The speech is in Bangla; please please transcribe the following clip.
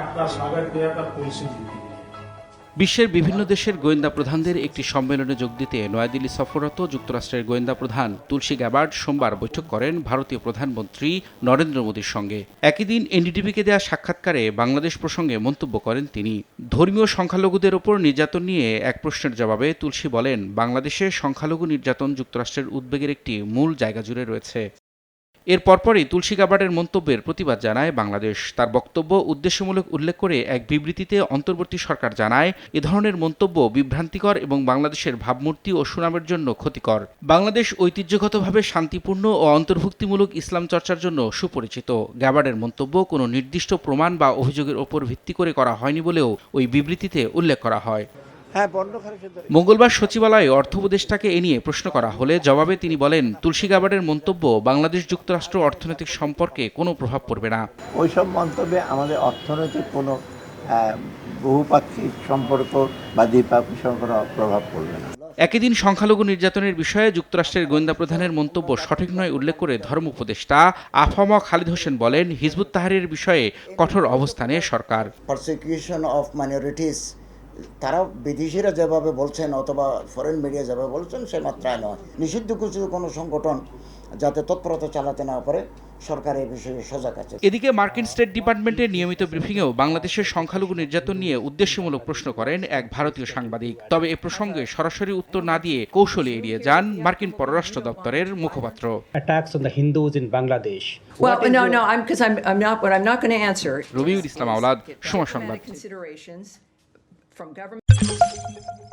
आपका स्वागत किया था तुलसी जी के लिए। বিশ্বের বিভিন্ন দেশের গোয়েন্দা প্রধানদের একটি সম্মেলনে যোগ দিতে নয়াদিল্লি সফররত যুক্তরাষ্ট্রের গোয়েন্দা প্রধান তুলসী গ্যাবার্ড সোমবার বৈঠক করেন ভারতীয় প্রধানমন্ত্রী নরেন্দ্র মোদীর সঙ্গে। একই দিন এনডিটিভিকে দেওয়া সাক্ষাৎকারে বাংলাদেশ প্রসঙ্গে মন্তব্য করেন তিনি। ধর্মীয় সংখ্যালঘুদের ওপর নির্যাতন নিয়ে এক প্রশ্নের জবাবে তুলসী বলেন, বাংলাদেশে সংখ্যালঘু নির্যাতন যুক্তরাষ্ট্রের উদ্বেগের একটি মূল জায়গা জুড়ে রয়েছে। এর পরপরই তুলসী গ্যাবার্ডের মন্তব্যের প্রতিবাদ জানায় বাংলাদেশ। তার বক্তব্য উদ্দেশ্যমূলক উল্লেখ করে এক বিবৃতিতে অন্তর্বর্তী সরকার জানায়, এ ধরনের মন্তব্য বিভ্রান্তিকর এবং বাংলাদেশের ভাবমূর্তি ও সুনামের জন্য ক্ষতিকর। বাংলাদেশ ঐতিহ্যগতভাবে শান্তিপূর্ণ ও অন্তর্ভুক্তিমূলক ইসলাম চর্চার জন্য সুপরিচিত। গ্যাবার্ডের মন্তব্য কোনো নির্দিষ্ট প্রমাণ বা অভিযোগের ওপর ভিত্তি করে করা হয়নি বলেও ওই বিবৃতিতে উল্লেখ করা হয়। মঙ্গলবার সচিবালয়ে অর্থ উপদেষ্টাকে এ নিয়ে প্রশ্ন করা হলে জবাবে তিনি বলেন, তুলসী গ্যাবার্ডের মন্তব্য বাংলাদেশ যুক্তরাষ্ট্র অর্থনৈতিক সম্পর্কে কোনো প্রভাব পড়বে না। ওইসব মন্তব্যে আমাদের অর্থনৈতিক কোনো বহুপাক্ষিক সম্পর্ক বা দ্বিপাক্ষিক সম্পর্ক প্রভাব পড়বে না। একই দিন সংখ্যালঘু নির্যাতনের বিষয়ে যুক্তরাষ্ট্রের গোয়েন্দা প্রধানের মন্তব্য সঠিক নয় উল্লেখ করে ধর্ম উপদেষ্টা আফাম খালিদ হোসেন বলেন, হিজবুত তাহরীরের বিষয়ে কঠোর অবস্থানে সরকার। পারসিকিউশন অফ মাইনরিটিস তারা বিদেশিরা যেভাবে বলছেন অথবা ফরেন মিডিয়া যেভাবে বলছেন সে মাত্রায় নয়। নিষিদ্ধ কোনো সংগঠন যাতে তৎপরতা চালাতে না পারে সরকার এই বিষয়ে সজাগ আছে। এদিকে মার্কিন স্টেট ডিপার্টমেন্টের নিয়মিত ব্রিফিংয়েও বাংলাদেশের সংখ্যালঘু নির্যাতন নিয়ে উদ্দেশ্যমূলক প্রশ্ন করেন এক ভারতীয় সাংবাদিক। তবে এ প্রসঙ্গে সরাসরি উত্তর না দিয়ে কৌশলে এড়িয়ে যান মার্কিন পররাষ্ট্র দপ্তরের মুখপাত্র। Attacks on the Hindus in Bangladesh. Well, no, I'm not going to answer. Rabiul Islam আওলাদ, সময় সংবাদ। Considerations from government.